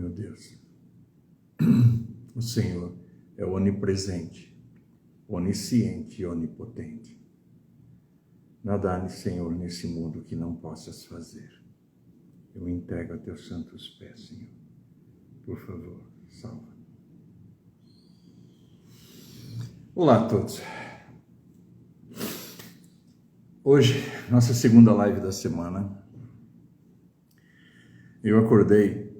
meu Deus. O Senhor é onipresente, onisciente e onipotente. Nada há, Senhor, nesse mundo que não possas fazer. Eu me entrego a teus santos pés, Senhor. Por favor, salva. Olá a todos. Hoje, nossa segunda live da semana. Eu acordei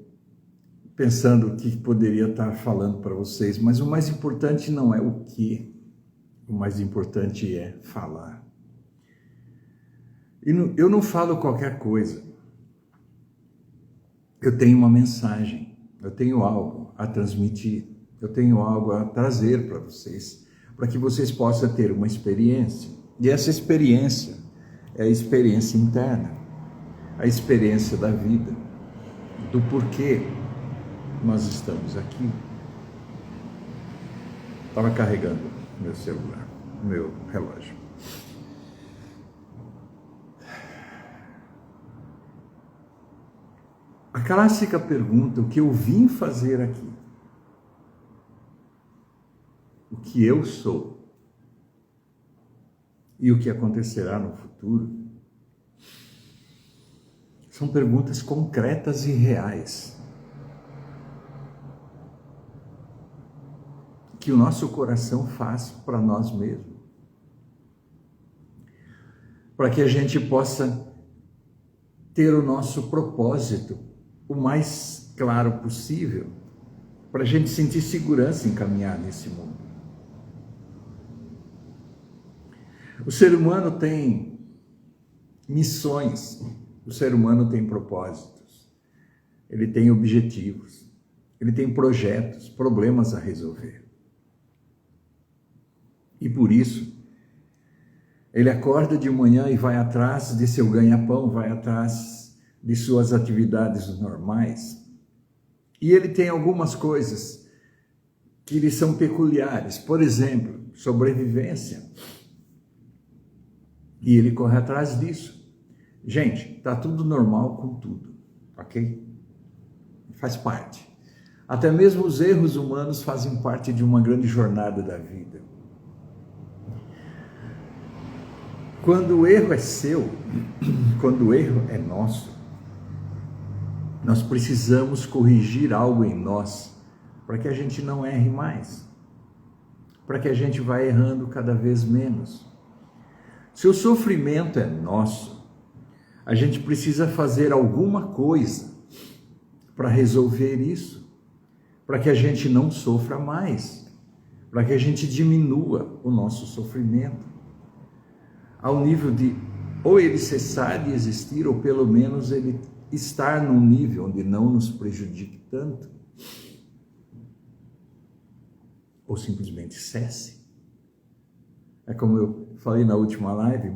pensando o que poderia estar falando para vocês, mas o mais importante não é o que, o mais importante é falar. E eu não falo qualquer coisa. Eu tenho uma mensagem, eu tenho algo a transmitir, eu tenho algo a trazer para vocês, para que vocês possam ter uma experiência. E essa experiência é a experiência interna, a experiência da vida, do porquê nós estamos aqui. Estava carregando meu celular, meu relógio. A clássica pergunta, o que eu vim fazer aqui? O que eu sou? E o que acontecerá no futuro? São perguntas concretas e reais, que o nosso coração faz para nós mesmos, para que a gente possa ter o nosso propósito o mais claro possível, para a gente sentir segurança em caminhar nesse mundo. O ser humano tem missões, o ser humano tem propósitos, ele tem objetivos, ele tem projetos, problemas a resolver. E por isso, ele acorda de manhã e vai atrás de seu ganha-pão, vai atrás de suas atividades normais. E ele tem algumas coisas que lhe são peculiares. Por exemplo, sobrevivência. E ele corre atrás disso. Gente, tá tudo normal com tudo, ok? Faz parte. Até mesmo os erros humanos fazem parte de uma grande jornada da vida. Quando o erro é seu, quando o erro é nosso, nós precisamos corrigir algo em nós para que a gente não erre mais, para que a gente vá errando cada vez menos. Se o sofrimento é nosso, a gente precisa fazer alguma coisa para resolver isso, para que a gente não sofra mais, para que a gente diminua o nosso sofrimento, ao nível de ou ele cessar de existir, ou pelo menos ele estar num nível onde não nos prejudique tanto, ou simplesmente cesse. É como eu falei na última live,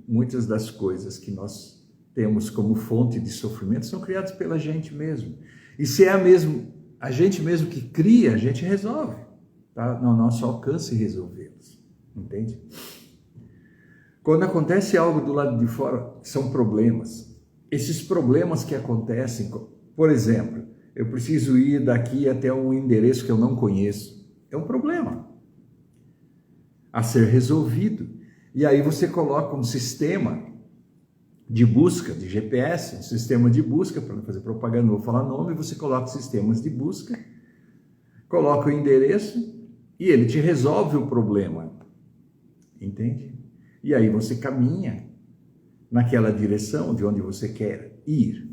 muitas das coisas que nós temos como fonte de sofrimento são criadas pela gente mesmo. E se é a gente mesmo que cria, a gente resolve. Tá? No nosso alcance resolvê-los. Entende? Quando acontece algo do lado de fora, são problemas. Esses problemas que acontecem, por exemplo, eu preciso ir daqui até um endereço que eu não conheço. É um problema a ser resolvido. E aí você coloca um sistema de busca, de GPS, um sistema de busca, para não fazer propaganda, não vou falar nome, você coloca sistemas de busca, coloca o endereço e ele te resolve o problema. Entende? E aí você caminha naquela direção de onde você quer ir.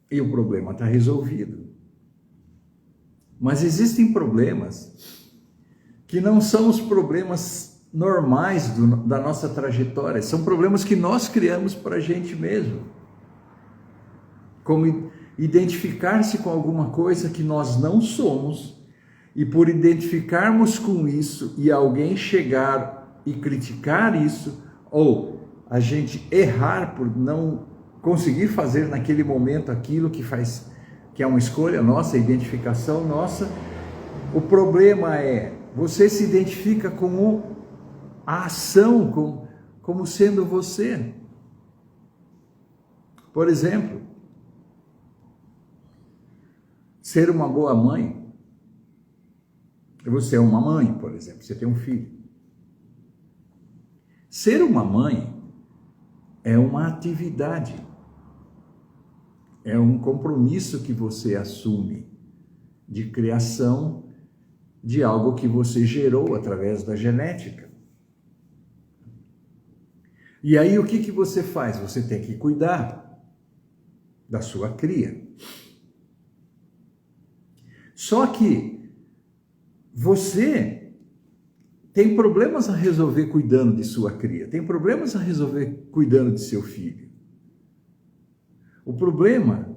E o problema está resolvido. Mas existem problemas que não são os problemas normais da nossa trajetória. São problemas que nós criamos para a gente mesmo. Como identificar-se com alguma coisa que nós não somos, e por identificarmos com isso e alguém chegar e criticar isso, ou a gente errar por não conseguir fazer naquele momento aquilo que é uma escolha nossa, identificação nossa. O problema é, você se identifica com a ação, como sendo você. Por exemplo, ser uma boa mãe, você é uma mãe, por exemplo, você tem um filho. Ser uma mãe é uma atividade, é um compromisso que você assume de criação de algo que você gerou através da genética. E aí o que você faz? Você tem que cuidar da sua cria. Só que você tem problemas a resolver cuidando de sua cria, tem problemas a resolver cuidando de seu filho. O problema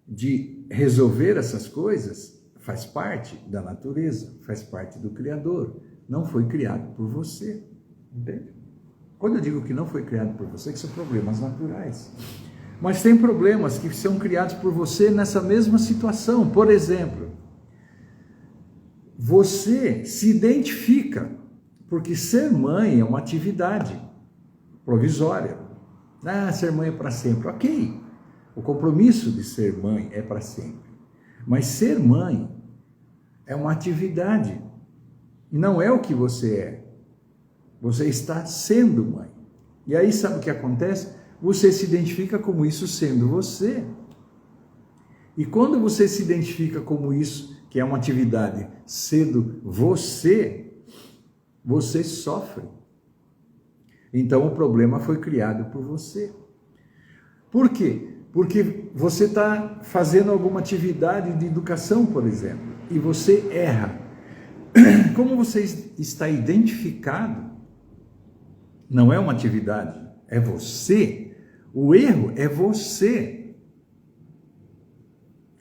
de resolver essas coisas faz parte da natureza, faz parte do Criador. Não foi criado por você, entende? Quando eu digo que não foi criado por você, que são problemas naturais. Mas tem problemas que são criados por você nessa mesma situação. Por exemplo, você se identifica, porque ser mãe é uma atividade provisória. Ah, ser mãe é para sempre. Ok, o compromisso de ser mãe é para sempre. Mas ser mãe é uma atividade, não é o que você é. Você está sendo mãe. E aí sabe o que acontece? Você se identifica como isso sendo você. E quando você se identifica como isso, que é uma atividade, sendo você, você sofre. Então o problema foi criado por você. Por quê? Porque você está fazendo alguma atividade de educação, por exemplo, e você erra. Como você está identificado, não é uma atividade, é você. O erro é você.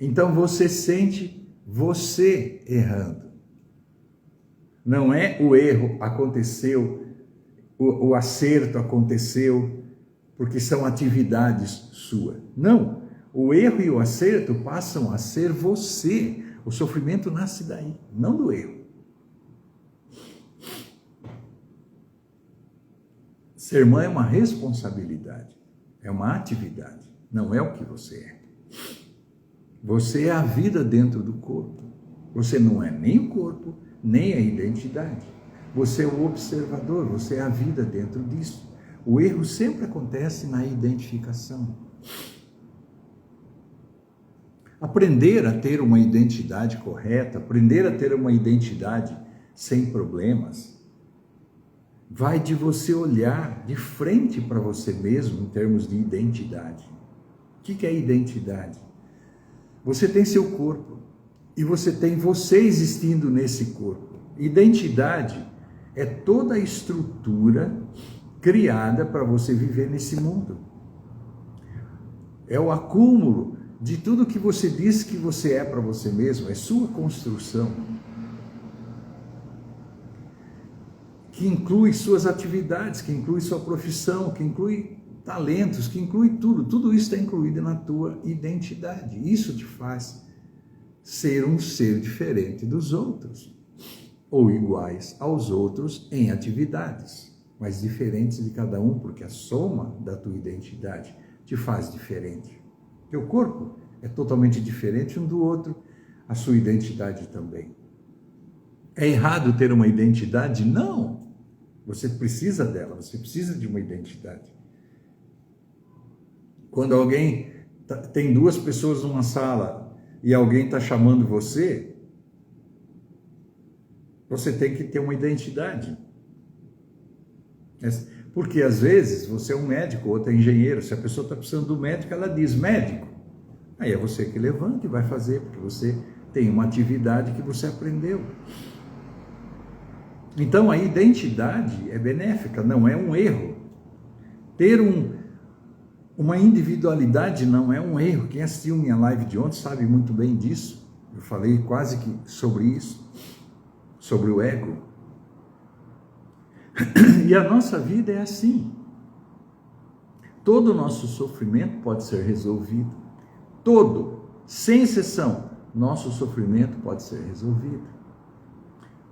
Então você sente você errando. Não é o erro aconteceu, o acerto aconteceu, porque são atividades suas. Não, o erro e o acerto passam a ser você. O sofrimento nasce daí, não do erro. Ser mãe é uma responsabilidade, é uma atividade, não é o que você é. Você é a vida dentro do corpo. Você não é nem o corpo, nem a identidade. Você é o observador, você é a vida dentro disso. O erro sempre acontece na identificação. Aprender a ter uma identidade correta, aprender a ter uma identidade sem problemas, vai de você olhar de frente para você mesmo em termos de identidade. O que é identidade? Você tem seu corpo e você tem você existindo nesse corpo. Identidade é toda a estrutura criada para você viver nesse mundo. É o acúmulo de tudo que você diz que você é para você mesmo, é sua construção. Que inclui suas atividades, que inclui sua profissão, que inclui talentos, que inclui tudo. Tudo isso está incluído na tua identidade. Isso te faz ser um ser diferente dos outros, ou iguais aos outros em atividades, mas diferentes de cada um, porque a soma da tua identidade te faz diferente. Teu corpo é totalmente diferente um do outro, a sua identidade também. É errado ter uma identidade? Não! Você precisa dela, você precisa de uma identidade. Quando alguém tem duas pessoas numa sala e alguém está chamando você, você tem que ter uma identidade. Porque às vezes você é um médico, outro é engenheiro. Se a pessoa está precisando do médico, ela diz médico. Aí é você que levanta e vai fazer, porque você tem uma atividade que você aprendeu. Então a identidade é benéfica, não é um erro. Ter uma individualidade não é um erro. Quem assistiu minha live de ontem sabe muito bem disso. Eu falei quase que sobre isso, sobre o ego. E a nossa vida é assim. Todo o nosso sofrimento pode ser resolvido. Todo, sem exceção, nosso sofrimento pode ser resolvido.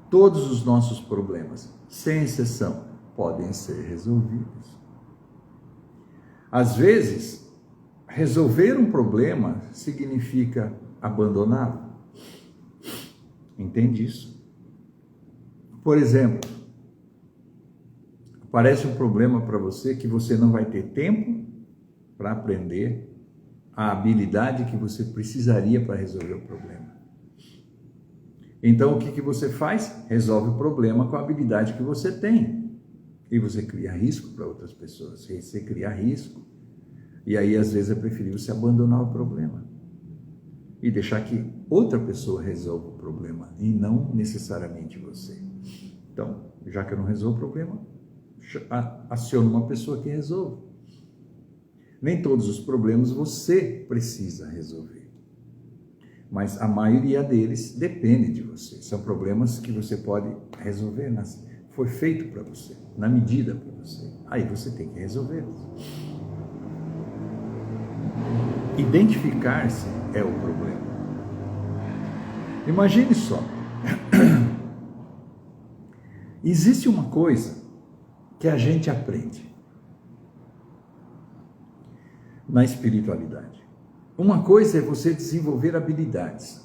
Todos os nossos problemas, sem exceção, podem ser resolvidos. Às vezes, resolver um problema significa abandoná-lo. Entende isso? Por exemplo, aparece um problema para você que você não vai ter tempo para aprender a habilidade que você precisaria para resolver o problema. Então, o que você faz? Resolve o problema com a habilidade que você tem. E você cria risco para outras pessoas. Você cria risco. E aí, às vezes, é preferível você abandonar o problema e deixar que outra pessoa resolva o problema e não necessariamente você. Então, já que eu não resolvo o problema, aciono uma pessoa que resolva. Nem todos os problemas você precisa resolver, mas a maioria deles depende de você. São problemas que você pode resolver, foi feito para você, na medida para você. Aí você tem que resolvê-los. Identificar-se é o problema. Imagine só. Existe uma coisa que a gente aprende na espiritualidade. Uma coisa é você desenvolver habilidades.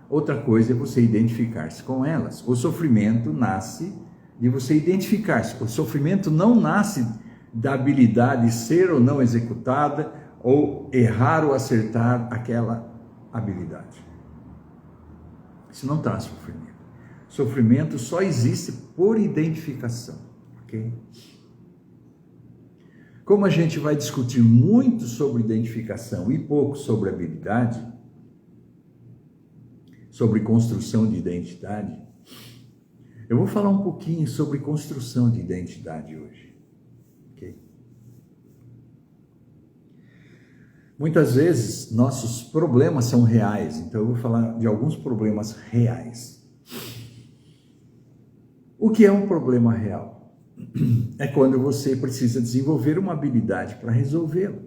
Outra coisa é você identificar-se com elas. O sofrimento nasce de você identificar-se. O sofrimento não nasce da habilidade ser ou não executada, ou errar ou acertar aquela habilidade. Isso não traz sofrimento. Sofrimento só existe por identificação, ok? Como a gente vai discutir muito sobre identificação e pouco sobre habilidade, sobre construção de identidade, eu vou falar um pouquinho sobre construção de identidade hoje. Okay? Muitas vezes nossos problemas são reais, então eu vou falar de alguns problemas reais. O que é um problema real? É quando você precisa desenvolver uma habilidade para resolvê-lo.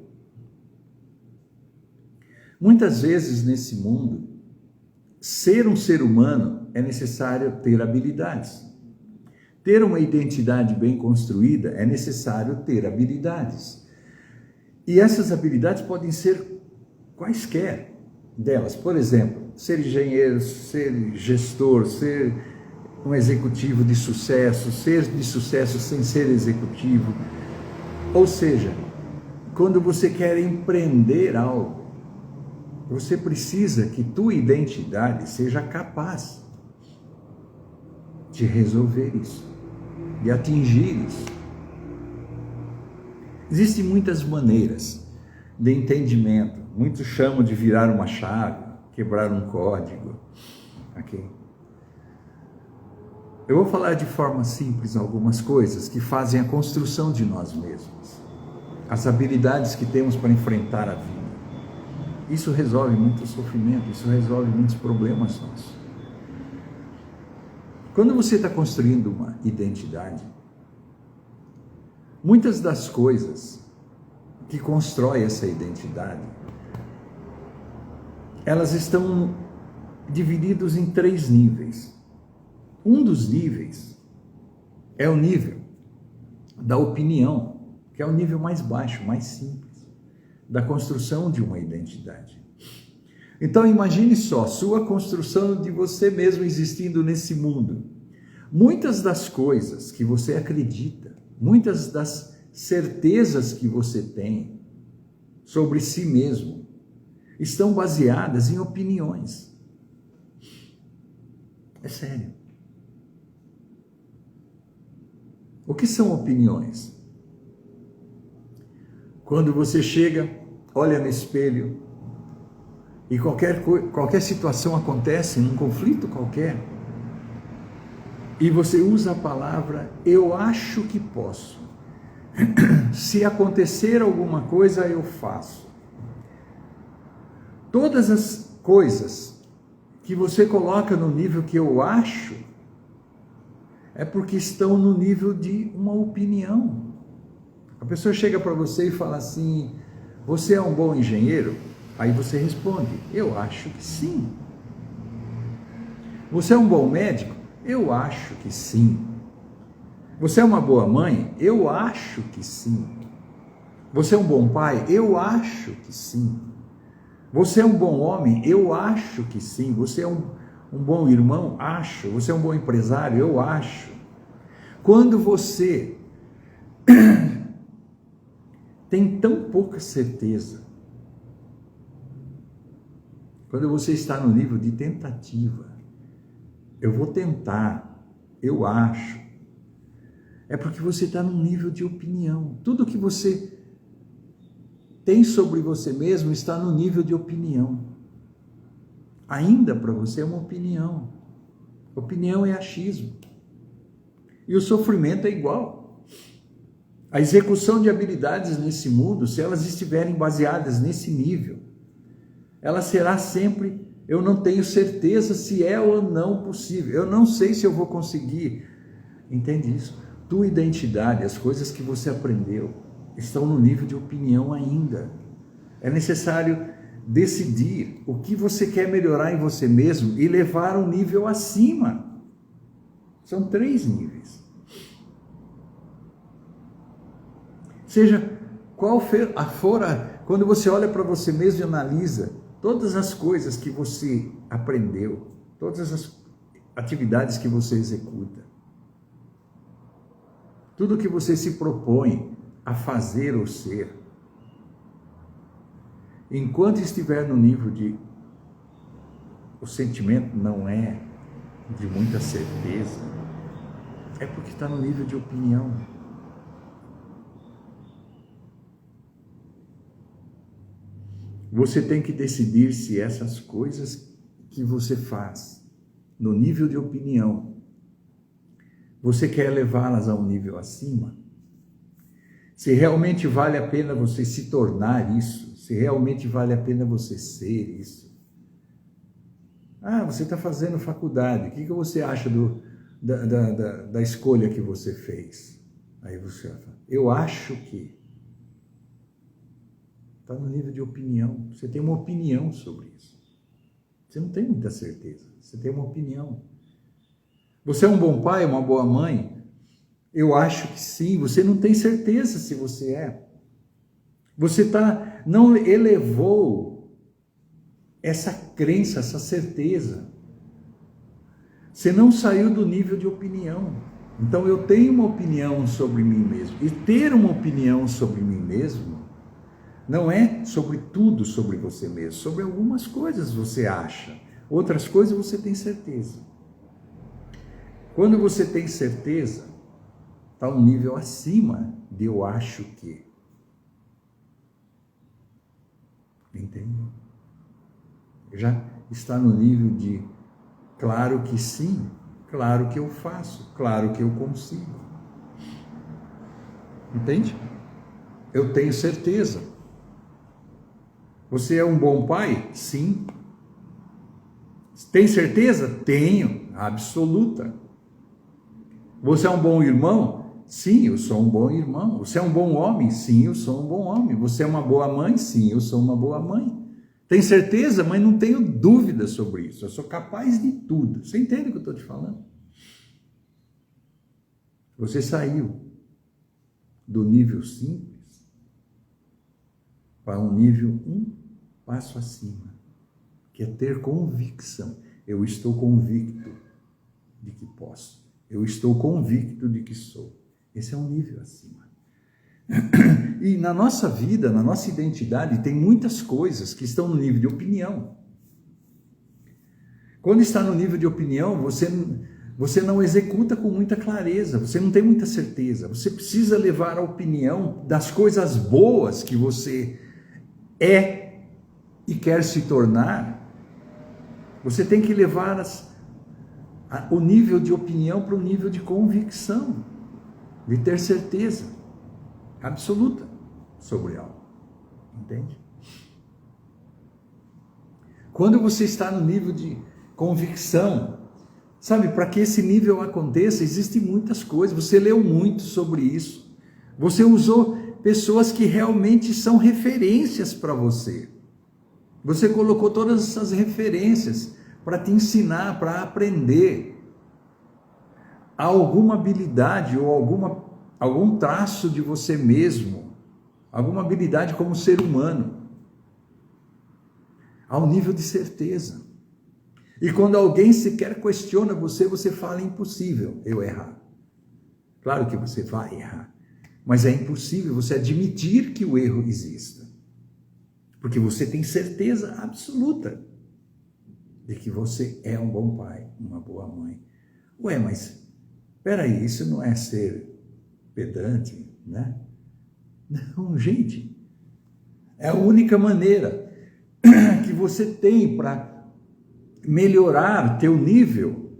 Muitas vezes nesse mundo, ser um ser humano é necessário ter habilidades. Ter uma identidade bem construída é necessário ter habilidades. E essas habilidades podem ser quaisquer delas. Por exemplo, ser engenheiro, ser gestor, ser um executivo de sucesso, ser de sucesso sem ser executivo. Ou seja, quando você quer empreender algo, você precisa que tua identidade seja capaz de resolver isso, de atingir isso. Existem muitas maneiras de entendimento. Muitos chamam de virar uma chave, quebrar um código. Ok? Eu vou falar de forma simples algumas coisas que fazem a construção de nós mesmos. As habilidades que temos para enfrentar a vida. Isso resolve muito sofrimento, isso resolve muitos problemas nossos. Quando você está construindo uma identidade, muitas das coisas que constroem essa identidade, elas estão divididas em 3 níveis. Um dos níveis é o nível da opinião, que é o nível mais baixo, mais simples, da construção de uma identidade. Então imagine só, sua construção de você mesmo existindo nesse mundo. Muitas das coisas que você acredita, muitas das certezas que você tem sobre si mesmo, estão baseadas em opiniões. É sério. O que são opiniões? Quando você chega, olha no espelho e qualquer situação acontece, num conflito qualquer, e você usa a palavra eu acho que posso. Se acontecer alguma coisa, eu faço. Todas as coisas que você coloca no nível que eu acho, é porque estão no nível de uma opinião. A pessoa chega para você e fala assim, você é um bom engenheiro? Aí você responde, eu acho que sim. Você é um bom médico? Eu acho que sim. Você é uma boa mãe? Eu acho que sim. Você é um bom pai? Eu acho que sim. Você é um bom homem? Eu acho que sim. Você é um bom irmão? Acho. Você é um bom empresário? Eu acho. Quando você tem tão pouca certeza, quando você está no nível de tentativa, eu vou tentar, eu acho, é porque você está num nível de opinião. Tudo que você tem sobre você mesmo está no nível de opinião. Ainda para você é uma opinião. Opinião é achismo. E o sofrimento é igual. A execução de habilidades nesse mundo, se elas estiverem baseadas nesse nível, ela será sempre, eu não tenho certeza se é ou não possível. Eu não sei se eu vou conseguir. Entende isso? Tua identidade, as coisas que você aprendeu, estão no nível de opinião ainda. É necessário decidir o que você quer melhorar em você mesmo e levar um nível acima. São 3 níveis. Seja qual for quando você olha para você mesmo e analisa todas as coisas que você aprendeu, todas as atividades que você executa, tudo que você se propõe a fazer ou ser, enquanto estiver no nível de o sentimento não é de muita certeza, é porque está no nível de opinião. Você tem que decidir se essas coisas que você faz no nível de opinião, você quer levá-las a um nível acima? Se realmente vale a pena você se tornar isso, se realmente vale a pena você ser isso. Você está fazendo faculdade, o que você acha da escolha que você fez? Aí você fala, eu acho que. Está no nível de opinião. Você tem uma opinião sobre isso. Você não tem muita certeza. Você tem uma opinião. Você é um bom pai, uma boa mãe? Eu acho que sim. Você não tem certeza se você é. Você não elevou essa crença, essa certeza. Você não saiu do nível de opinião. Então eu tenho uma opinião sobre mim mesmo. E ter uma opinião sobre mim mesmo não é sobre tudo sobre você mesmo, sobre algumas coisas você acha, outras coisas você tem certeza. Quando você tem certeza, está um nível acima de eu acho que. Entende? Já está no nível de claro que sim, claro que eu faço, claro que eu consigo. Entende? Eu tenho certeza. Você é um bom pai? Sim. Tem certeza? Tenho, absoluta. Você é um bom irmão? Sim, eu sou um bom irmão. Você é um bom homem? Sim, eu sou um bom homem. Você é uma boa mãe? Sim, eu sou uma boa mãe. Tem certeza? Mas não tenho dúvida sobre isso. Eu sou capaz de tudo. Você entende o que eu estou te falando? Você saiu do nível simples para um nível passo acima, que é ter convicção. Eu estou convicto de que posso. Eu estou convicto de que sou. Esse é um nível acima. E na nossa vida, na nossa identidade, tem muitas coisas que estão no nível de opinião. Quando está no nível de opinião, você não executa com muita clareza, você não tem muita certeza. Você precisa levar a opinião das coisas boas que você é e quer se tornar. Você tem que levar o nível de opinião para o nível de convicção, de ter certeza absoluta sobre algo. Entende? Quando você está no nível de convicção, sabe, para que esse nível aconteça, existem muitas coisas. Você leu muito sobre isso. Você usou pessoas que realmente são referências para você. Você colocou todas essas referências para te ensinar, para aprender alguma habilidade ou algum traço de você mesmo, alguma habilidade como ser humano. ao nível de certeza. E quando alguém sequer questiona você, você fala: é impossível eu errar. Claro que você vai errar, mas é impossível você admitir que o erro exista, porque você tem certeza absoluta de que você é um bom pai, uma boa mãe. Ué, mas peraí, isso não é ser pedante, né? Não, gente, é a única maneira que você tem para melhorar teu nível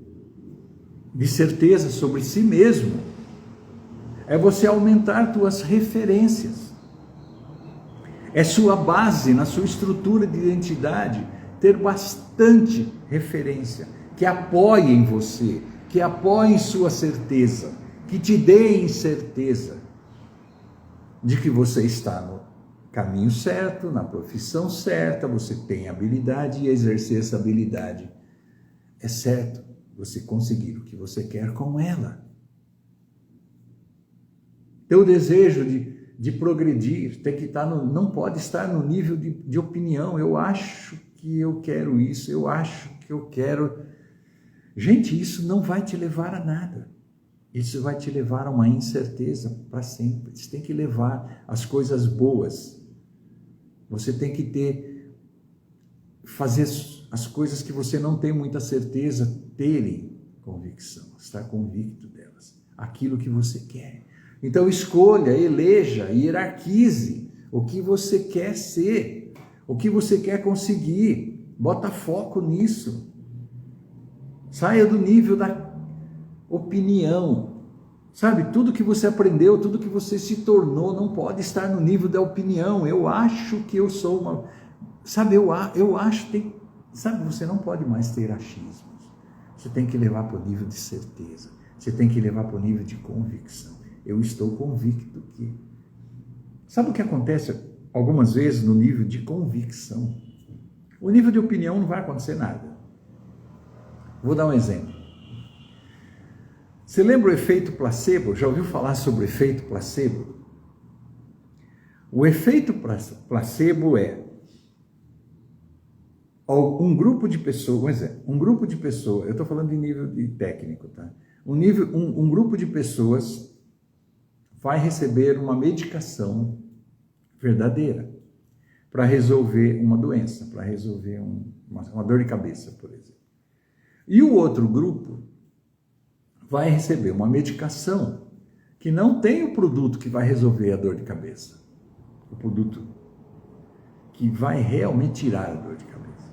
de certeza sobre si mesmo, é você aumentar tuas referências. É sua base, na sua estrutura de identidade, ter bastante referência, que apoiem você, que apoiem sua certeza, que te deem certeza de que você está no caminho certo, na profissão certa, você tem habilidade e exercer essa habilidade é certo você conseguir o que você quer com ela. Teu desejo de progredir tem que estar não pode estar no nível de opinião. Eu acho que eu quero isso, eu acho que eu quero. Gente, isso não vai te levar a nada. Isso vai te levar a uma incerteza para sempre. Você tem que levar as coisas boas. Você tem que fazer as coisas que você não tem muita certeza, terem convicção, estar convicto delas. Aquilo que você quer. Então escolha, eleja, hierarquize o que você quer ser, o que você quer conseguir. Bota foco nisso. Saia do nível da opinião. Sabe, tudo que você aprendeu, tudo que você se tornou, não pode estar no nível da opinião. Eu acho que eu sou uma... Sabe, eu acho que... Sabe, você não pode mais ter achismos. Você tem que levar para o nível de certeza. Você tem que levar para o nível de convicção. Eu estou convicto que... Sabe o que acontece algumas vezes no nível de convicção? O nível de opinião não vai acontecer nada. Vou dar um exemplo. Você lembra o efeito placebo? Já ouviu falar sobre o efeito placebo? O efeito placebo é um grupo de pessoas, eu estou falando de nível de técnico, tá? Um grupo de pessoas vai receber uma medicação verdadeira para resolver uma doença, para resolver uma dor de cabeça, por exemplo. E o outro grupo vai receber uma medicação que não tem o produto que vai resolver a dor de cabeça. O produto que vai realmente tirar a dor de cabeça.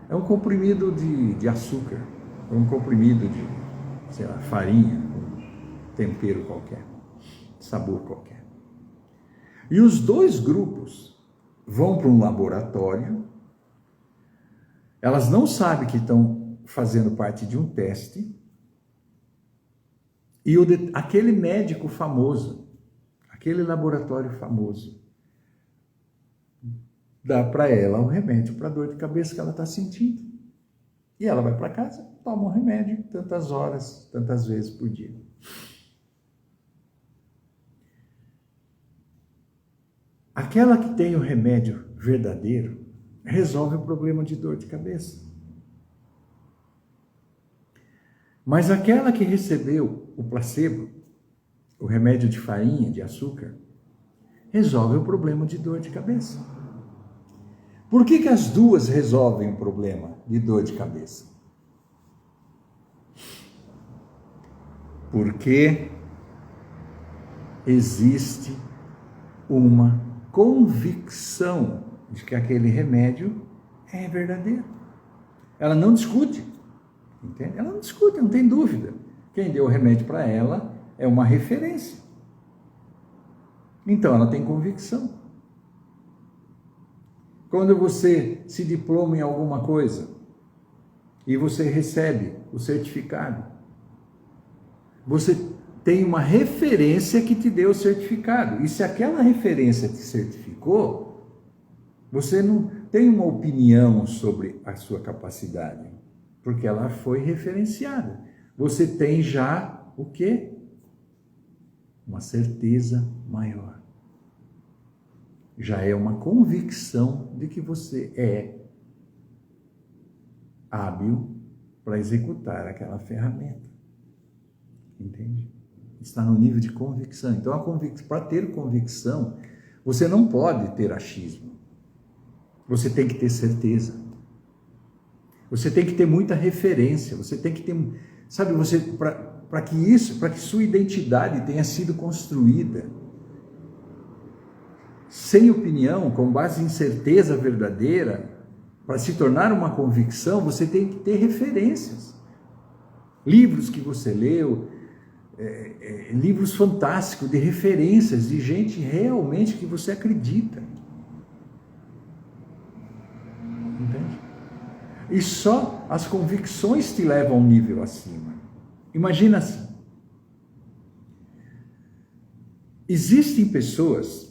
É um comprimido de açúcar, é um comprimido de, sei lá, farinha, um tempero qualquer, sabor qualquer. E os dois grupos vão para um laboratório, elas não sabem que estão fazendo parte de um teste, e aquele médico famoso, aquele laboratório famoso, dá para ela um remédio para a dor de cabeça que ela está sentindo. E ela vai para casa, toma um remédio tantas horas, tantas vezes por dia. Aquela que tem o remédio verdadeiro resolve o problema de dor de cabeça. Mas aquela que recebeu o placebo, o remédio de farinha, de açúcar, resolve o problema de dor de cabeça. Por que as duas resolvem o problema de dor de cabeça? Porque existe uma convicção de que aquele remédio é verdadeiro. Ela não discute, entende? Ela não discute, não tem dúvida. Quem deu o remédio para ela é uma referência. Então ela tem convicção. Quando você se diploma em alguma coisa e você recebe o certificado, você tem uma referência que te deu o certificado. E se aquela referência te certificou, você não tem uma opinião sobre a sua capacidade, porque ela foi referenciada. Você tem já o quê? Uma certeza maior. Já é uma convicção de que você é hábil para executar aquela ferramenta. Entende? Está no nível de convicção. Então, para ter convicção, você não pode ter achismo. Você tem que ter certeza. Você tem que ter muita referência. Você tem que ter, sabe, para que sua identidade tenha sido construída sem opinião, com base em certeza verdadeira, para se tornar uma convicção, você tem que ter referências. Livros que você leu, livros fantásticos de referências de gente realmente que você acredita. Entende? E só as convicções te levam a um nível acima. Imagina assim. Existem pessoas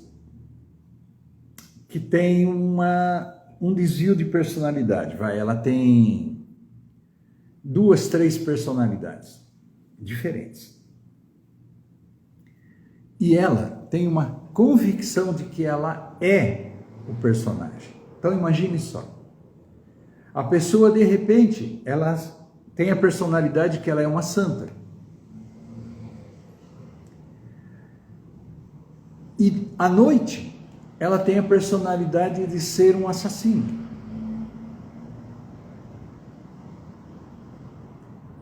que têm um desvio de personalidade. Ela tem 2, 3 personalidades diferentes. E ela tem uma convicção de que ela é o personagem. Então imagine só. A pessoa, de repente, ela tem a personalidade que ela é uma santa. E à noite, ela tem a personalidade de ser um assassino.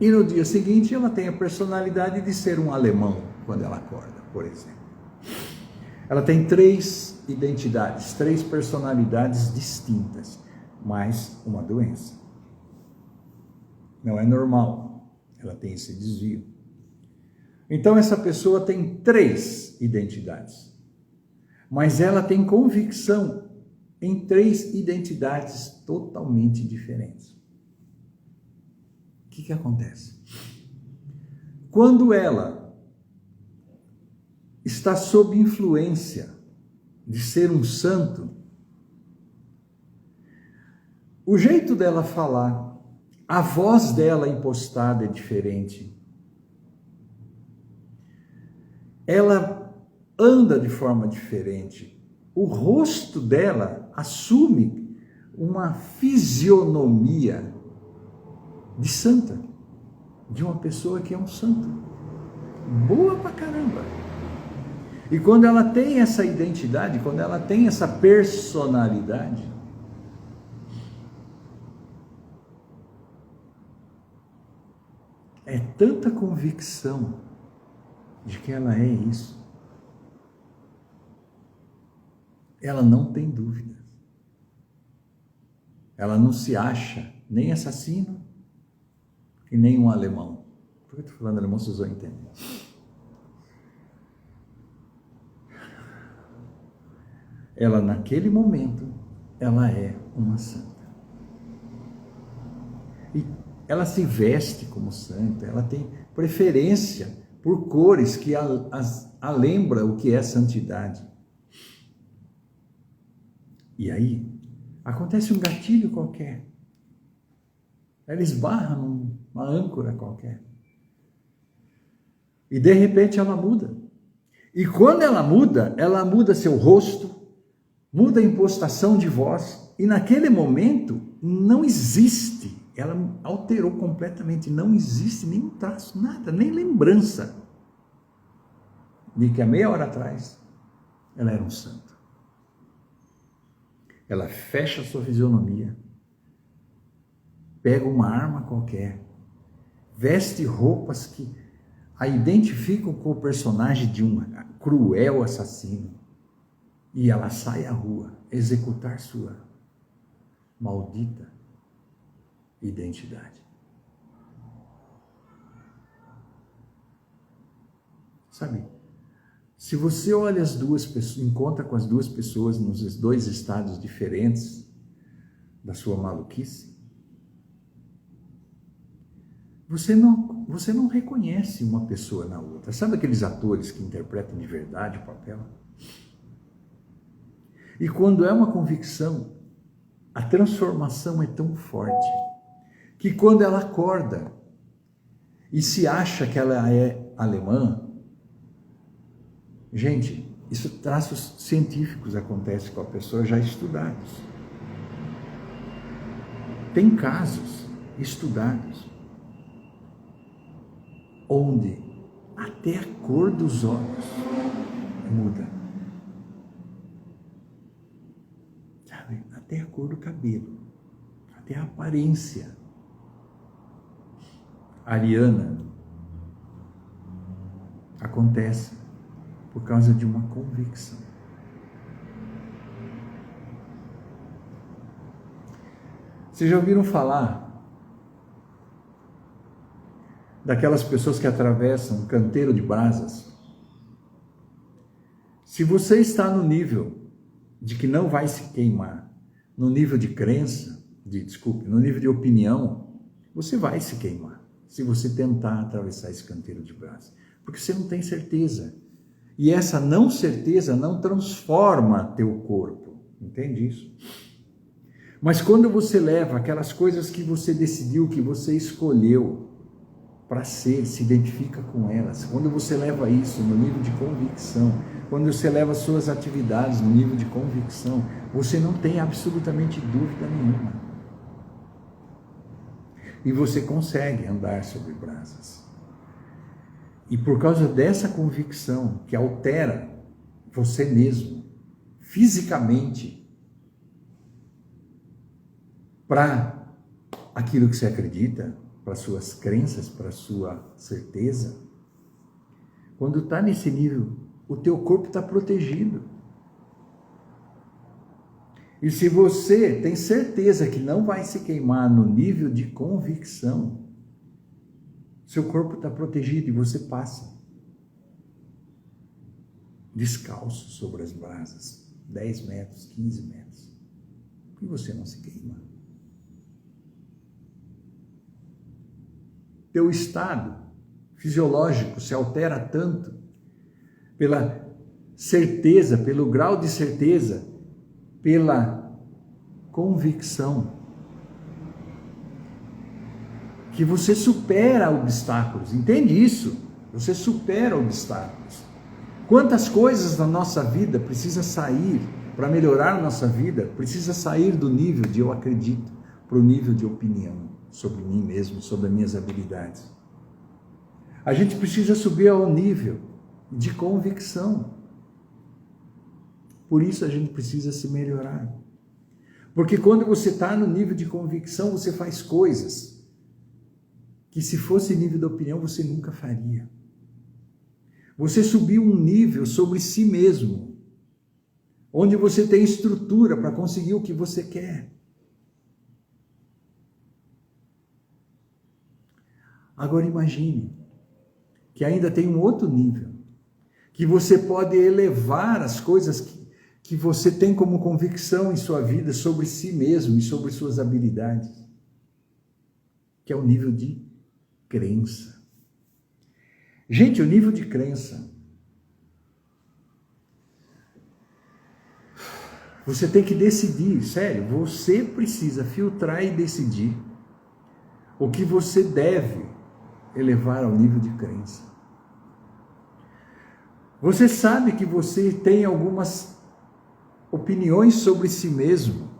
E no dia seguinte, ela tem a personalidade de ser um alemão, quando ela acorda, por exemplo. Ela tem 3 identidades, 3 personalidades distintas, mais uma doença. Não é normal, ela tem esse desvio. Então essa pessoa tem 3 identidades, mas ela tem convicção em 3 identidades totalmente diferentes. O que acontece? Quando ela está sob influência de ser um santo, o jeito dela falar, a voz dela impostada é diferente. Ela anda de forma diferente. O rosto dela assume uma fisionomia de santa, de uma pessoa que é um santo. Boa pra caramba. E quando ela tem essa identidade, quando ela tem essa personalidade, é tanta convicção de que ela é isso. Ela não tem dúvidas. Ela não se acha nem assassino e nem um alemão. Por que eu estou falando alemão, vocês vão entender. Ela, naquele momento, ela é uma santa. E ela se veste como santa, ela tem preferência por cores que a lembra o que é santidade. E aí, acontece um gatilho qualquer. Ela esbarra numa âncora qualquer. E de repente ela muda. E quando ela muda seu rosto, muda a impostação de voz. E naquele momento, não existe. Ela alterou completamente. Não existe nenhum traço, nada, nem lembrança de que há meia hora atrás ela era um santo. Ela fecha sua fisionomia, pega uma arma qualquer, veste roupas que a identificam com o personagem de um cruel assassino, e ela sai à rua executar sua maldita identidade. Sabe, se você olha as duas pessoas, encontra com as duas pessoas nos 2 estados diferentes da sua maluquice, você não reconhece uma pessoa na outra. Sabe aqueles atores que interpretam de verdade o papel? E quando é uma convicção, a transformação é tão forte que quando ela acorda e se acha que ela é alemã, gente, isso traços científicos acontecem com a pessoa já estudados. Tem casos estudados, onde até a cor dos olhos muda. Sabe? Até a cor do cabelo, até a aparência. Ariana acontece por causa de uma convicção. Vocês já ouviram falar daquelas pessoas que atravessam um canteiro de brasas? Se você está no nível de que não vai se queimar, no nível de crença, no nível de opinião, você vai se queimar se você tentar atravessar esse canteiro de brasas, porque você não tem certeza. E essa não certeza não transforma teu corpo, entende isso? Mas quando você leva aquelas coisas que você decidiu, que você escolheu para ser, se identifica com elas, quando você leva isso no nível de convicção, quando você leva suas atividades no nível de convicção, você não tem absolutamente dúvida nenhuma. E você consegue andar sobre brasas. E por causa dessa convicção que altera você mesmo, fisicamente, para aquilo que você acredita, para suas crenças, para sua certeza, quando está nesse nível, o teu corpo está protegido. E se você tem certeza que não vai se queimar no nível de convicção, seu corpo está protegido e você passa descalço sobre as brasas, 10 metros, 15 metros, e você não se queima. Teu estado fisiológico se altera tanto pela certeza, pelo grau de certeza, pela convicção, que você supera obstáculos, entende isso? Você supera obstáculos. Quantas coisas na nossa vida precisa sair, para melhorar a nossa vida, precisa sair do nível de eu acredito, para o nível de opinião sobre mim mesmo, sobre as minhas habilidades. A gente precisa subir ao nível de convicção. Por isso a gente precisa se melhorar. Porque quando você está no nível de convicção, você faz coisas que se fosse nível de opinião, você nunca faria. Você subiu um nível sobre si mesmo, onde você tem estrutura para conseguir o que você quer. Agora imagine que ainda tem um outro nível, que você pode elevar as coisas que você tem como convicção em sua vida sobre si mesmo e sobre suas habilidades, que é o nível de crença. Gente, o nível de crença, você tem que decidir, sério, você precisa filtrar e decidir o que você deve elevar ao nível de crença. Você sabe que você tem algumas opiniões sobre si mesmo,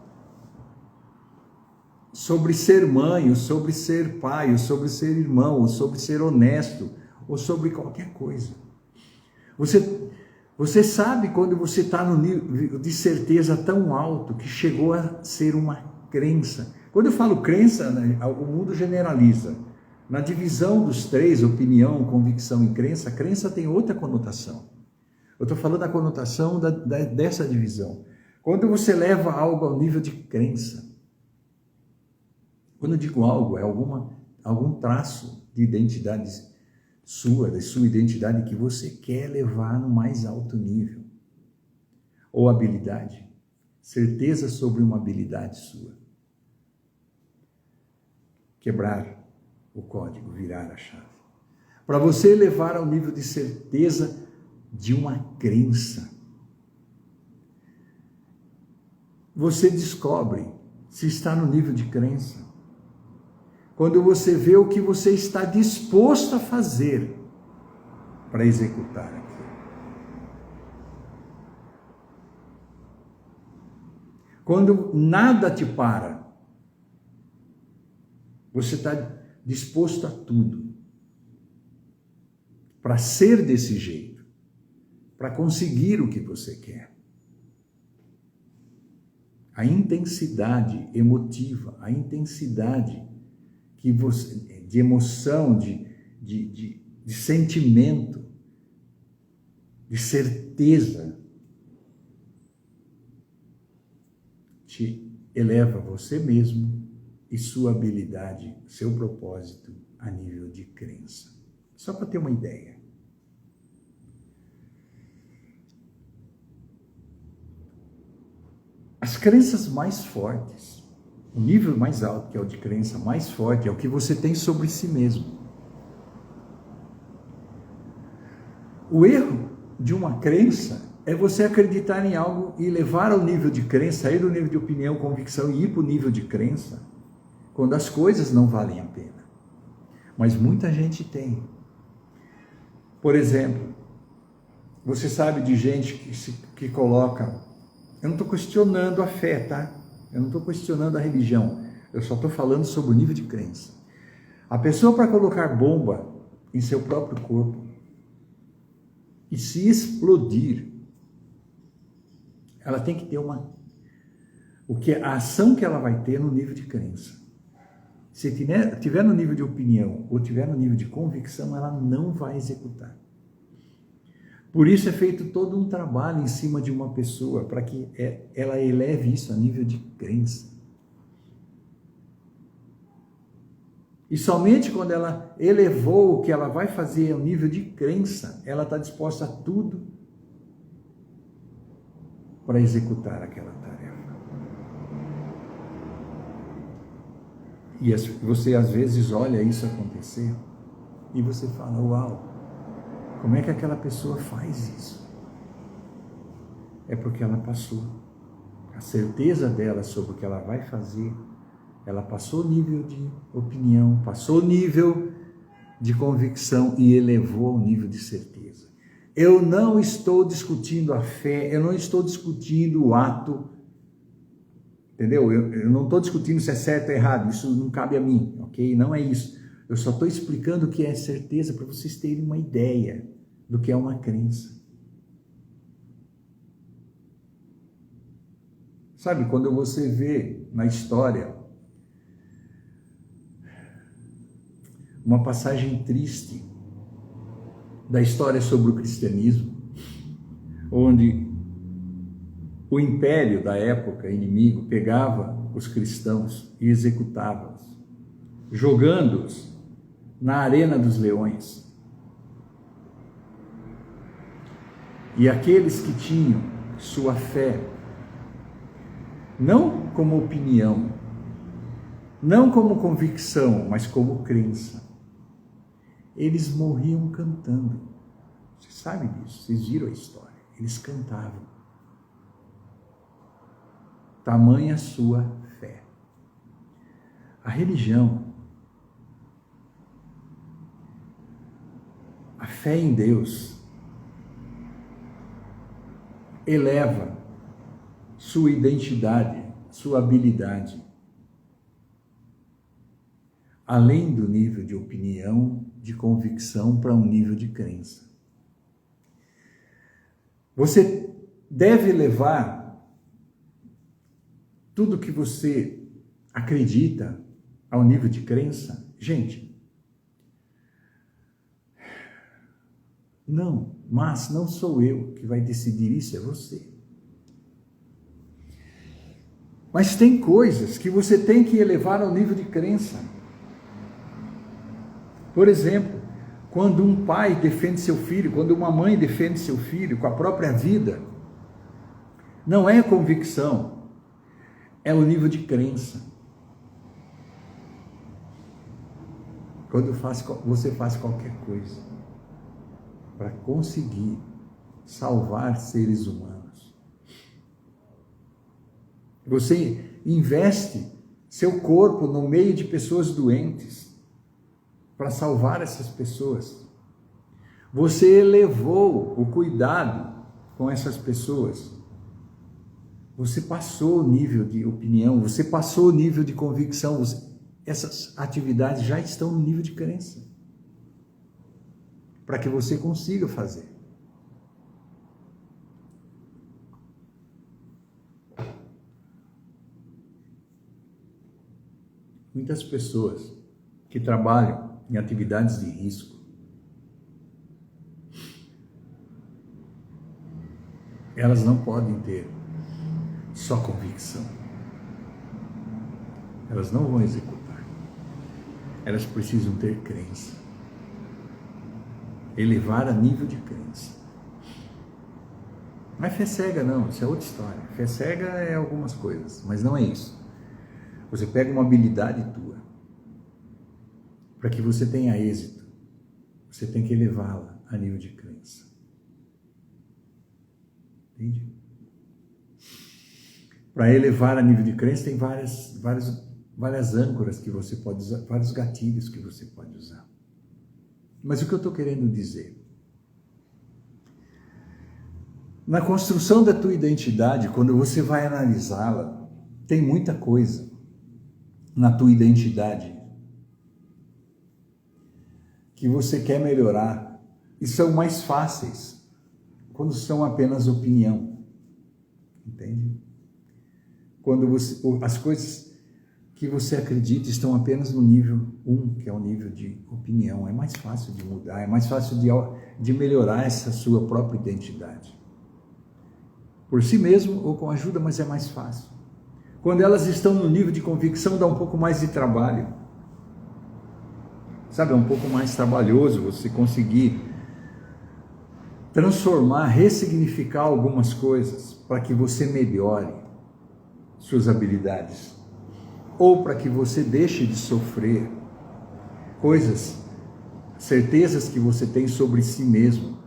sobre ser mãe, ou sobre ser pai, ou sobre ser irmão, ou sobre ser honesto, ou sobre qualquer coisa. Você sabe quando você está no nível de certeza tão alto que chegou a ser uma crença. Quando eu falo crença, né, o mundo generaliza. Na divisão dos três, opinião, convicção e crença, a crença tem outra conotação. Eu estou falando da conotação dessa divisão. Quando você leva algo ao nível de crença, quando eu digo algo, é algum traço de identidade sua, da sua identidade que você quer levar no mais alto nível. Ou habilidade, certeza sobre uma habilidade sua. Quebrar o código, virar a chave. Para você elevar ao nível de certeza de uma crença, você descobre se está no nível de crença quando você vê o que você está disposto a fazer para executar aquilo. Quando nada te para, Você está disposto a tudo para ser desse jeito, para conseguir o que você quer. A intensidade emotiva, a intensidade que você, de emoção, de sentimento, de certeza, te eleva você mesmo e sua habilidade, seu propósito a nível de crença. Só para ter uma ideia. As crenças mais fortes, o nível mais alto, que é o de crença mais forte, é o que você tem sobre si mesmo. O erro de uma crença é você acreditar em algo e levar ao nível de crença, sair do nível de opinião, convicção e ir para o nível de crença, quando as coisas não valem a pena. Mas muita gente tem. Por exemplo, você sabe de gente que coloca... Eu não estou questionando a fé, tá? Eu não estou questionando a religião. Eu só estou falando sobre o nível de crença. A pessoa, para colocar bomba em seu próprio corpo e se explodir, ela tem que ter a ação que ela vai ter no nível de crença. Se tiver no nível de opinião ou tiver no nível de convicção, ela não vai executar. Por isso é feito todo um trabalho em cima de uma pessoa, para que ela eleve isso a nível de crença. E somente quando ela elevou o que ela vai fazer ao nível de crença, ela está disposta a tudo para executar aquela tarefa. E você às vezes olha isso acontecer e você fala, uau, como é que aquela pessoa faz isso? É porque ela passou. A certeza dela sobre o que ela vai fazer, ela passou o nível de opinião, passou o nível de convicção e elevou ao nível de certeza. Eu não estou discutindo a fé, eu não estou discutindo o ato, entendeu? Eu não estou discutindo se é certo ou errado, isso não cabe a mim, ok? Não é isso. Eu só estou explicando o que é certeza para vocês terem uma ideia do que é uma crença. Sabe, quando você vê na história uma passagem triste da história sobre o cristianismo, onde o império da época, inimigo, pegava os cristãos e executava-os, jogando-os na arena dos leões. E aqueles que tinham sua fé, não como opinião, não como convicção, mas como crença, eles morriam cantando. Você sabe disso, vocês viram a história. Eles cantavam. Tamanha sua fé. A religião, a fé em Deus, eleva sua identidade, sua habilidade, além do nível de opinião, de convicção, para um nível de crença. Você deve levar tudo que você acredita ao nível de crença. Gente, mas não sou eu que vai decidir isso, é você. Mas tem coisas que você tem que elevar ao nível de crença. Por exemplo, quando um pai defende seu filho, quando uma mãe defende seu filho com a própria vida, não é convicção, é o nível de crença. Quando você faz qualquer coisa para conseguir salvar seres humanos, você investe seu corpo no meio de pessoas doentes para salvar essas pessoas. Você elevou o cuidado com essas pessoas. Você passou o nível de opinião, você passou o nível de convicção, essas atividades já estão no nível de crença, para que você consiga fazer. Muitas pessoas que trabalham em atividades de risco, elas não podem ter só convicção. Elas não vão executar. Elas precisam ter crença. Elevar a nível de crença. Não é fé cega não, isso é outra história. Fé cega é algumas coisas, mas não é isso. Você pega uma habilidade tua, para que você tenha êxito, você tem que elevá-la a nível de crença. Entende? Para elevar a nível de crença tem várias âncoras que você pode usar, vários gatilhos que você pode usar. Mas o que eu estou querendo dizer? Na construção da tua identidade, quando você vai analisá-la, tem muita coisa na tua identidade que você quer melhorar e são mais fáceis quando são apenas opinião. Entende? Quando as coisas que você acredita estão apenas no nível 1, que é o nível de opinião. É mais fácil de mudar, é mais fácil de melhorar essa sua própria identidade. Por si mesmo ou com ajuda, mas é mais fácil. Quando elas estão no nível de convicção, dá um pouco mais de trabalho. Sabe, é um pouco mais trabalhoso você conseguir transformar, ressignificar algumas coisas para que você melhore suas habilidades. Ou para que você deixe de sofrer coisas, certezas que você tem sobre si mesmo,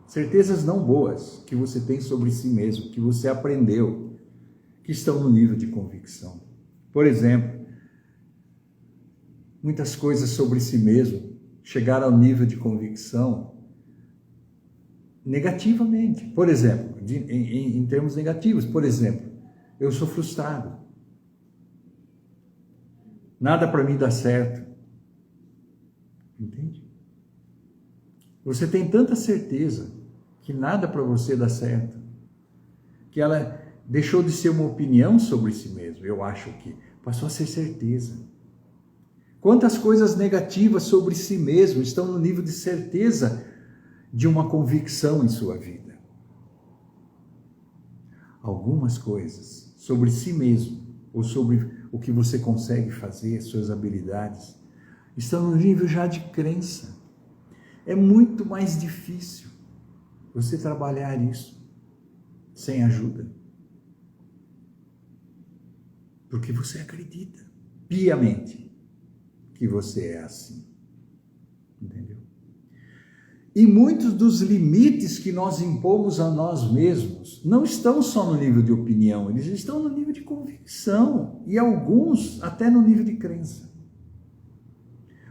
certezas não boas que você tem sobre si mesmo, que você aprendeu, que estão no nível de convicção. Por exemplo, muitas coisas sobre si mesmo chegaram ao nível de convicção negativamente. Por exemplo, em termos negativos, por exemplo, eu sou frustrado. Nada para mim dá certo. Entende? Você tem tanta certeza que nada para você dá certo, que ela deixou de ser uma opinião sobre si mesmo, eu acho que passou a ser certeza. Quantas coisas negativas sobre si mesmo estão no nível de certeza de uma convicção em sua vida? Algumas coisas sobre si mesmo, ou sobre o que você consegue fazer, suas habilidades, estão no nível já de crença. É muito mais difícil você trabalhar isso sem ajuda. Porque você acredita piamente que você é assim. Entendeu? E muitos dos limites que nós impomos a nós mesmos não estão só no nível de opinião, eles estão no nível de convicção e alguns até no nível de crença.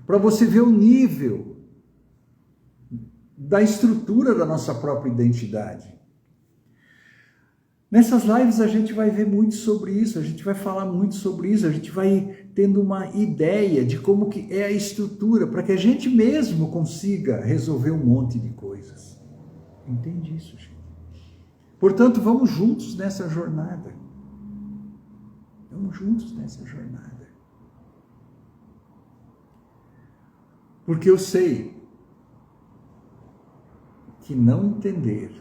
Para você ver o nível da estrutura da nossa própria identidade. Nessas lives a gente vai ver muito sobre isso, a gente vai falar muito sobre isso, a gente vai tendo uma ideia de como que é a estrutura, para que a gente mesmo consiga resolver um monte de coisas. Entende isso, gente? Portanto, vamos juntos nessa jornada. Vamos juntos nessa jornada. Porque eu sei que não entender,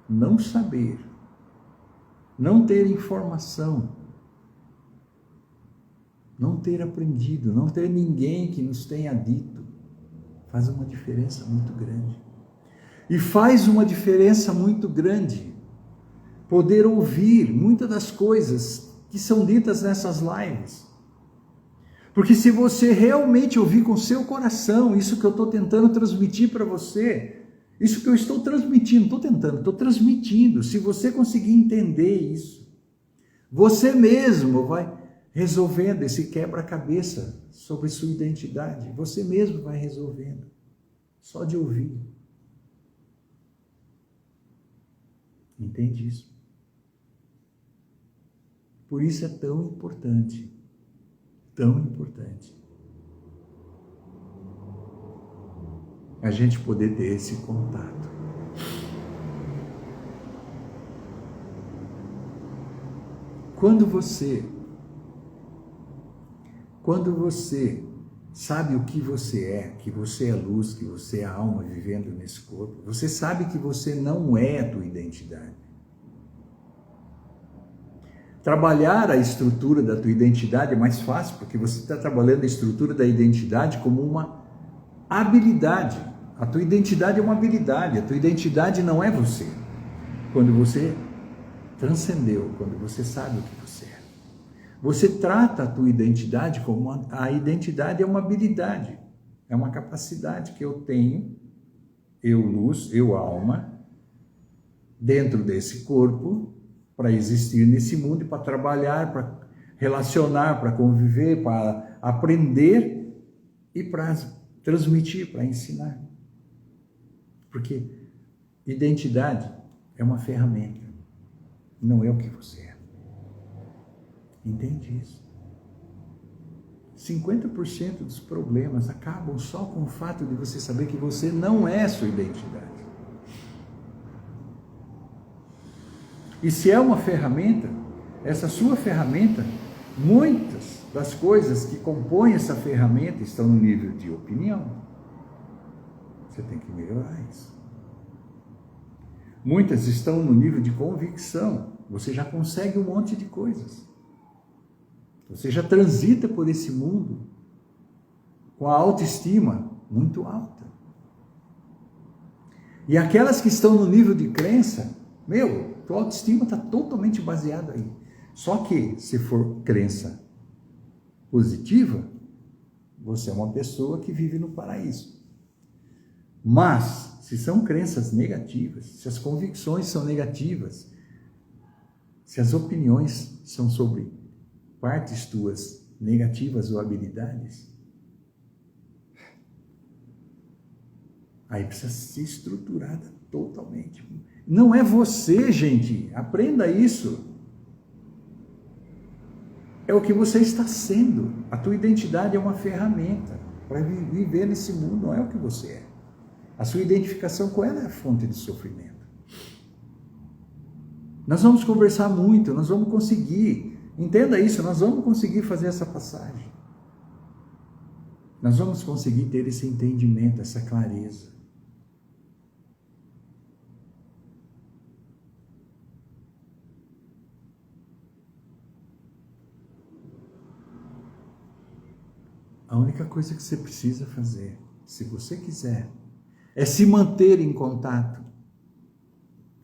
não saber, não ter informação, não ter aprendido, não ter ninguém que nos tenha dito, faz uma diferença muito grande. E faz uma diferença muito grande poder ouvir muitas das coisas que são ditas nessas lives. Porque se você realmente ouvir com seu coração isso que eu estou tentando transmitir para você, isso que eu estou transmitindo, estou transmitindo, se você conseguir entender isso, você mesmo vai resolvendo esse quebra-cabeça sobre sua identidade, você mesmo vai resolvendo, só de ouvir. Entende isso? Por isso é tão importante a gente poder ter esse contato. Quando você sabe o que você é luz, que você é alma vivendo nesse corpo, você sabe que você não é a tua identidade. Trabalhar a estrutura da tua identidade é mais fácil, porque você está trabalhando a estrutura da identidade como uma habilidade. A tua identidade é uma habilidade, a tua identidade não é você. Quando você transcendeu, quando você sabe o que você é. Você trata a tua identidade como a identidade é uma habilidade, é uma capacidade que eu tenho, eu luz, eu alma, dentro desse corpo, para existir nesse mundo e para trabalhar, para relacionar, para conviver, para aprender e para transmitir, para ensinar. Porque identidade é uma ferramenta, não é o que você é. Entende isso? 50% dos problemas acabam só com o fato de você saber que você não é sua identidade. E se é uma ferramenta, essa sua ferramenta, muitas das coisas que compõem essa ferramenta estão no nível de opinião. Você tem que melhorar isso. Muitas estão no nível de convicção. Você já consegue um monte de coisas. Você já transita por esse mundo com a autoestima muito alta. E aquelas que estão no nível de crença, tua autoestima está totalmente baseada aí. Só que, se for crença positiva, você é uma pessoa que vive no paraíso. Mas, se são crenças negativas, se as convicções são negativas, se as opiniões são sobre partes tuas negativas ou habilidades, aí precisa ser estruturada totalmente. Não é você, gente. Aprenda isso. É o que você está sendo. A tua identidade é uma ferramenta para viver nesse mundo, não é o que você é. A sua identificação com ela é a fonte de sofrimento. Nós vamos conversar muito, nós vamos conseguir. Entenda isso, nós vamos conseguir fazer essa passagem. Nós vamos conseguir ter esse entendimento, essa clareza. A única coisa que você precisa fazer, se você quiser, é se manter em contato,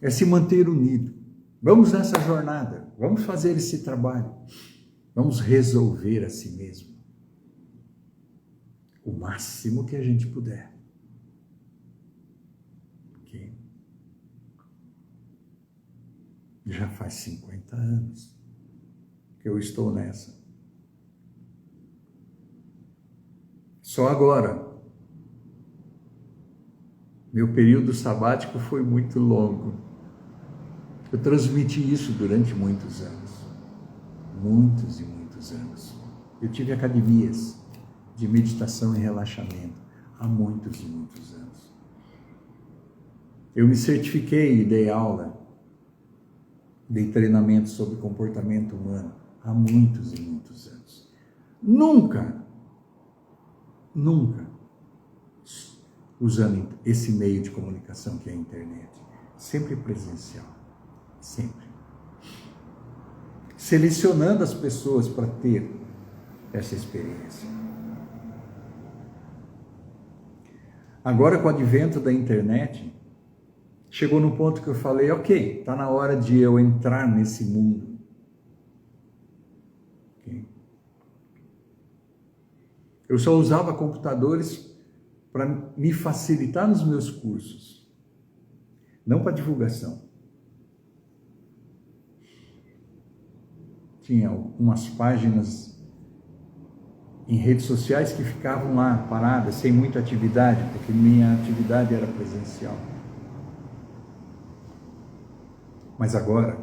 é se manter unido. Vamos nessa jornada, vamos fazer esse trabalho, vamos resolver a si mesmo, o máximo que a gente puder. Okay? Já faz 50 anos que eu estou nessa. Só agora, meu período sabático foi muito longo. Eu transmiti isso durante muitos anos. Muitos e muitos anos. Eu tive academias de meditação e relaxamento há muitos e muitos anos. Eu me certifiquei e dei aula, dei treinamento sobre comportamento humano há muitos e muitos anos. Nunca usando esse meio de comunicação que é a internet. Sempre presencial. Sempre. Selecionando as pessoas para ter essa experiência. Agora, com o advento da internet, chegou no ponto que eu falei, ok, está na hora de eu entrar nesse mundo. Okay? Eu só usava computadores para me facilitar nos meus cursos, não para divulgação. Tinha algumas páginas em redes sociais que ficavam lá paradas, sem muita atividade, porque minha atividade era presencial. Mas agora,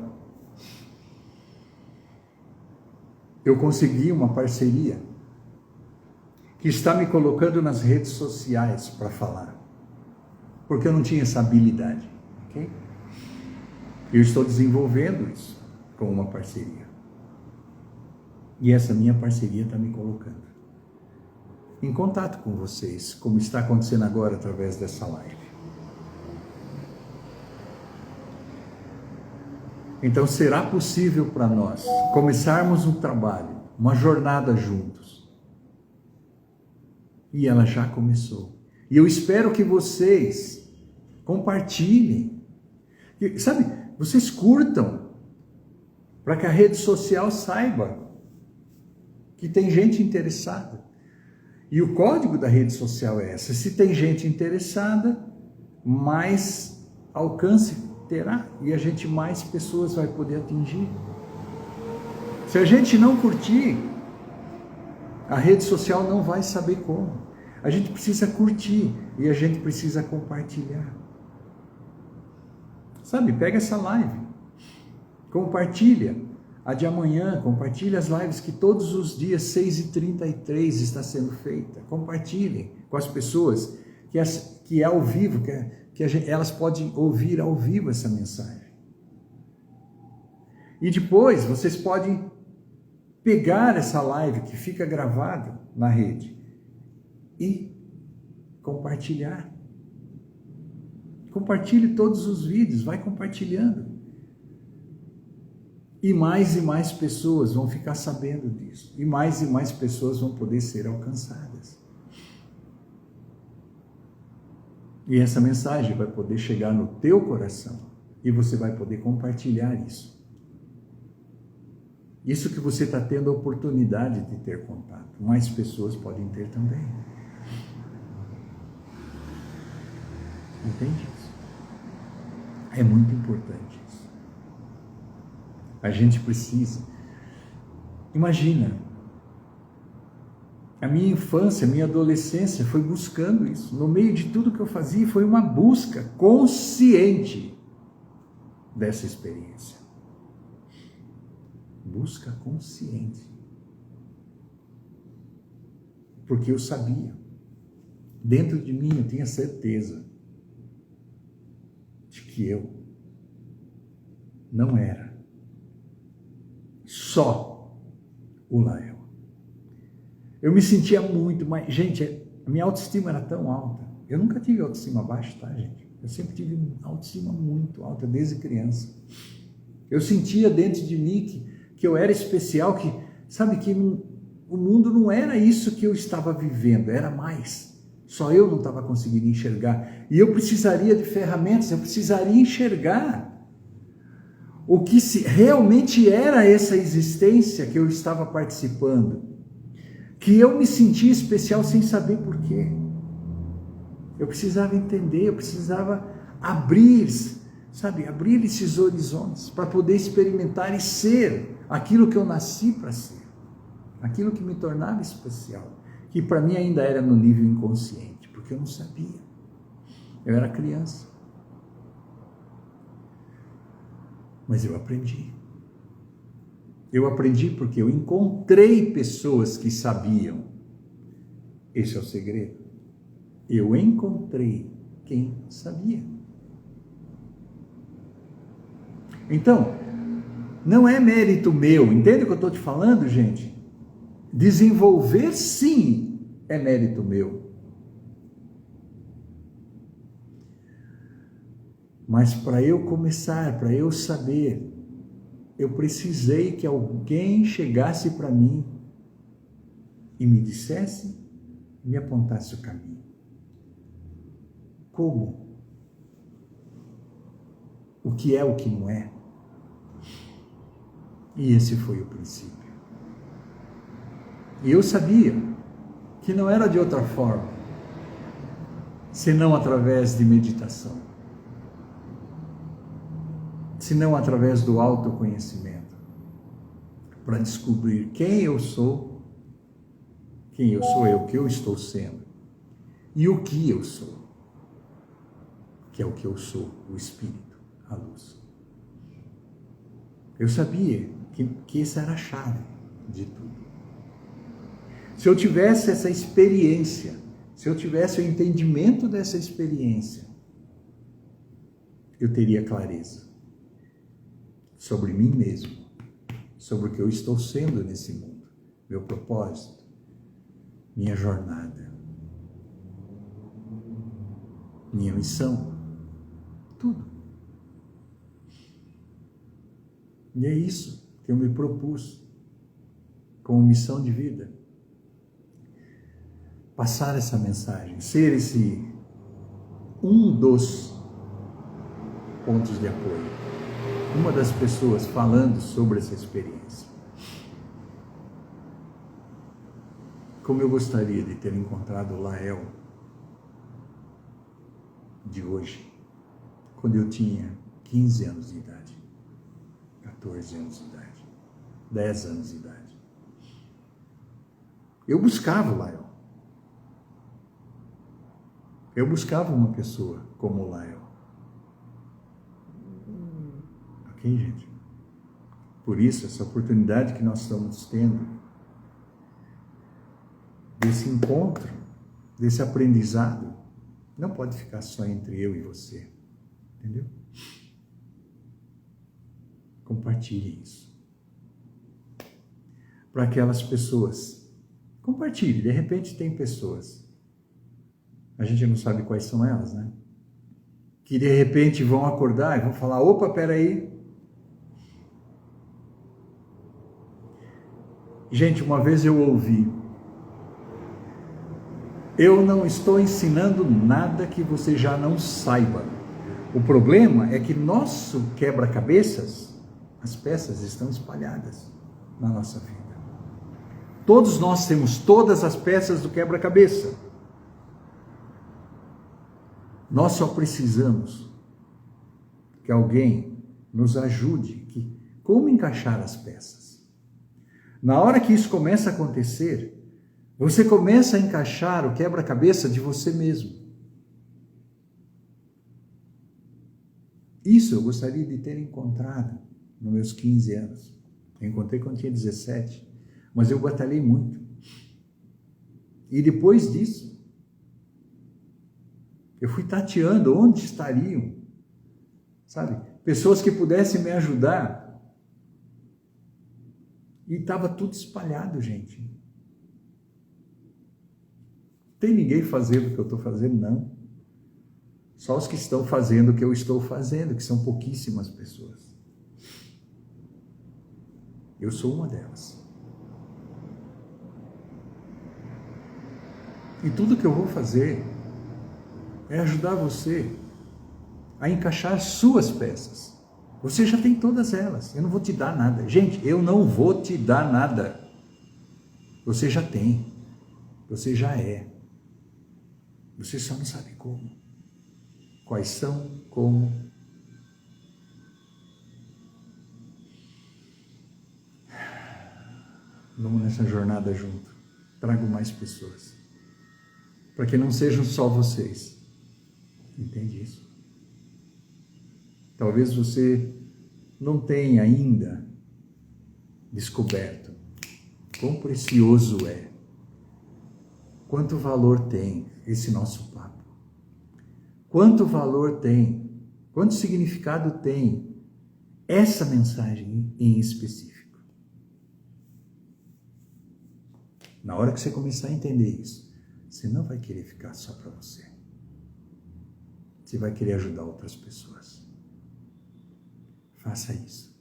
eu consegui uma parceria que está me colocando nas redes sociais para falar. porque eu não tinha essa habilidade, ok? Eu estou desenvolvendo isso com uma parceria. E essa minha parceria está me colocando em contato com vocês, como está acontecendo agora através dessa live. Então será possível para nós começarmos um trabalho, uma jornada juntos. E ela já começou. E eu espero que vocês compartilhem. Sabe, vocês curtam, para que a rede social saiba que tem gente interessada. E o código da rede social é essa: se tem gente interessada, mais alcance terá, e mais pessoas vai poder atingir. Se a gente não curtir, a rede social não vai saber como. A gente precisa curtir e a gente precisa compartilhar. Sabe, pega essa live, compartilha a de amanhã, compartilha as lives que todos os dias 6h33 está sendo feita. Compartilhem com as pessoas que é ao vivo, elas podem ouvir ao vivo essa mensagem. E depois vocês podem pegar essa live que fica gravada na rede e compartilhar. Compartilhe todos os vídeos, vai compartilhando. E mais pessoas vão ficar sabendo disso. E mais pessoas vão poder ser alcançadas. E essa mensagem vai poder chegar no teu coração e você vai poder compartilhar isso. Isso que você está tendo a oportunidade de ter contato, mais pessoas podem ter também. Entende isso? É muito importante isso. A gente precisa. Imagina, a minha infância, a minha adolescência foi buscando isso. No meio de tudo que eu fazia, foi uma busca consciente dessa experiência. Busca consciente. Porque eu sabia. Dentro de mim eu tinha certeza de que eu não era só o Lael. Eu me sentia muito, mas, gente, a minha autoestima era tão alta. Eu nunca tive autoestima baixa, tá, gente? Eu sempre tive autoestima muito alta, desde criança. Eu sentia dentro de mim que eu era especial, que, sabe, que o mundo não era isso que eu estava vivendo, era mais. Só eu não estava conseguindo enxergar. E eu precisaria de ferramentas, eu precisaria enxergar o que realmente era essa existência que eu estava participando. Que eu me sentia especial sem saber por quê. Eu precisava entender, eu precisava abrir, sabe, abrir esses horizontes para poder experimentar e ser aquilo que eu nasci para ser, aquilo que me tornava especial, que para mim ainda era no nível inconsciente, porque eu não sabia, eu era criança, mas eu aprendi porque eu encontrei pessoas que sabiam, esse é o segredo, eu encontrei quem sabia. Então, não é mérito meu, entende o que eu estou te falando, gente? Desenvolver, sim, é mérito meu. Mas para eu começar, para eu saber, eu precisei que alguém chegasse para mim e me dissesse, me apontasse o caminho. Como? O que é, o que não é? E esse foi o princípio. E eu sabia que não era de outra forma, senão através de meditação, senão através do autoconhecimento, para descobrir quem eu sou eu, o que eu estou sendo, e o que eu sou, que é o que eu sou, o Espírito, a luz. Eu sabia que essa era a chave de tudo. Se eu tivesse essa experiência, se eu tivesse o entendimento dessa experiência, eu teria clareza sobre mim mesmo, sobre o que eu estou sendo nesse mundo, meu propósito, minha jornada, minha missão, tudo. E é isso que eu me propus como missão de vida. Passar essa mensagem, ser esse um dos pontos de apoio, uma das pessoas falando sobre essa experiência. Como eu gostaria de ter encontrado o Lael de hoje, quando eu tinha 15 anos de idade, 14 anos de idade, 10 anos de idade. Eu buscava o Lael. Eu buscava uma pessoa como o Lael. Ok, gente? Por isso, essa oportunidade que nós estamos tendo, desse encontro, desse aprendizado, não pode ficar só entre eu e você. Entendeu? Compartilhe isso. Para aquelas pessoas. Compartilhe. De repente tem pessoas. A gente não sabe quais são elas, né? Que de repente vão acordar e vão falar, opa, peraí. Gente, uma vez eu ouvi, eu não estou ensinando nada que você já não saiba. O problema é que nosso quebra-cabeças, as peças estão espalhadas na nossa vida. Todos nós temos todas as peças do quebra-cabeça. Nós só precisamos que alguém nos ajude, como encaixar as peças. Na hora que isso começa a acontecer, você começa a encaixar o quebra-cabeça de você mesmo. Isso eu gostaria de ter encontrado nos meus 15 anos. Eu encontrei quando tinha 17, mas eu batalhei muito. E depois disso, eu fui tateando onde estariam, sabe? Pessoas que pudessem me ajudar. E estava tudo espalhado, gente. Tem ninguém fazendo o que eu estou fazendo? Não. Só os que estão fazendo o que eu estou fazendo, que são pouquíssimas pessoas. Eu sou uma delas. E tudo que eu vou fazer é ajudar você a encaixar suas peças. Você já tem todas elas. Eu não vou te dar nada. Gente, eu não vou te dar nada. Você já tem. Você já é. Você só não sabe como. Quais são, como. Vamos nessa jornada junto. Trago mais pessoas. Para que não sejam só vocês. Entende isso? Talvez você não tenha ainda descoberto quão precioso é, quanto valor tem esse nosso papo, quanto valor tem, quanto significado tem essa mensagem em específico. Na hora que você começar a entender isso, você não vai querer ficar só para você. Você vai querer ajudar outras pessoas. Faça isso.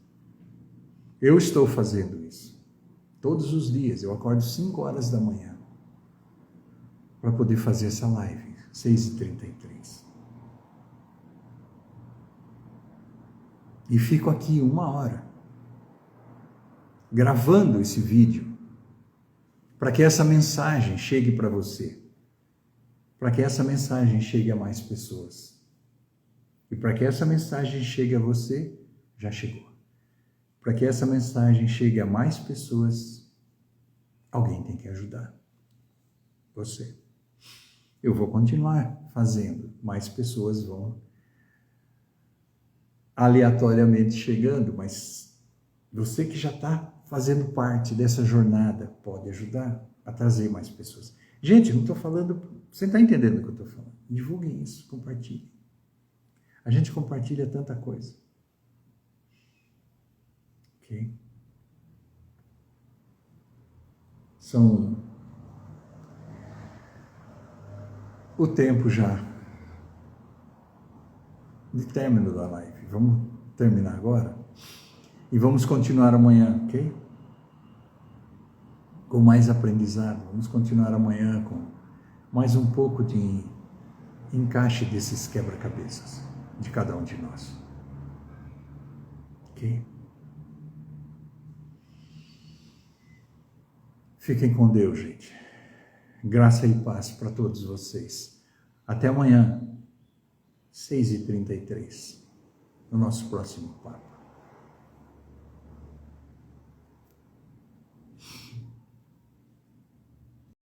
Eu estou fazendo isso. Todos os dias, eu acordo 5 horas da manhã para poder fazer essa live, 6h33. E fico aqui 1 hora, gravando esse vídeo, para que essa mensagem chegue para você, para que essa mensagem chegue a mais pessoas. E para que essa mensagem chegue a você, já chegou. Para que essa mensagem chegue a mais pessoas, alguém tem que ajudar. Você. Eu vou continuar fazendo, mais pessoas vão aleatoriamente chegando, mas você que já está fazendo parte dessa jornada pode ajudar a trazer mais pessoas. Gente, não estou falando... Você está entendendo o que eu estou falando? Divulguem isso, compartilhem. A gente compartilha tanta coisa. Ok? São o tempo já de término da live. Vamos terminar agora e vamos continuar amanhã, ok? Com mais aprendizado. Vamos continuar amanhã com mais um pouco de encaixe desses quebra-cabeças de cada um de nós. Ok? Fiquem com Deus, gente. Graça e paz para todos vocês. Até amanhã, 6h33, no nosso próximo papo.